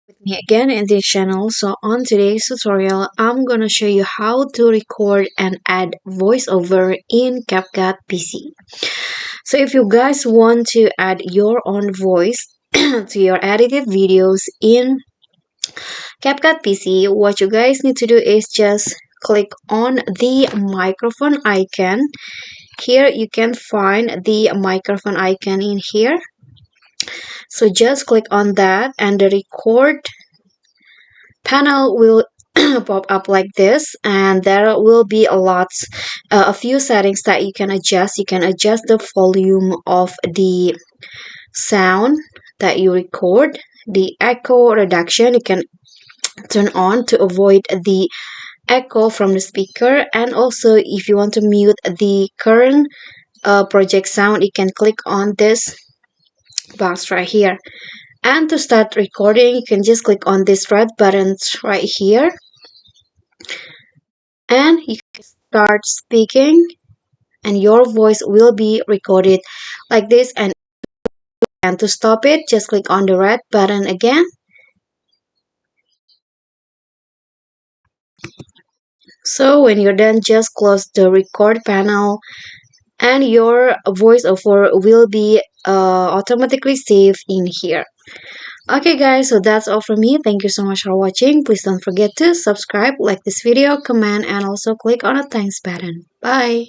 With me again in this channel. So on today's tutorial, I'm gonna show you how to record and add voiceover in Capcut PC. So if you guys want to add your own voice to your edited videos in Capcut PC, what you guys need to do is just click on the microphone icon. Here you can find the microphone icon in here. So just click on that and the record panel will pop up like this, and there will be a few settings that you can adjust. You can adjust the volume of the sound that you record, the echo reduction you can turn on to avoid the echo from the speaker, and also if you want to mute the current project sound, you can click on this box right here. And to start recording, you can just click on this red buttons right here and you can start speaking, and your voice will be recorded like this. And to stop it, just click on the red button again. So when you're done, just close the record panel and your voiceover will be automatically saved in here. Okay guys, so that's all from me. Thank you so much for watching. Please don't forget to subscribe, like this video, comment, and also click on the thanks button. Bye.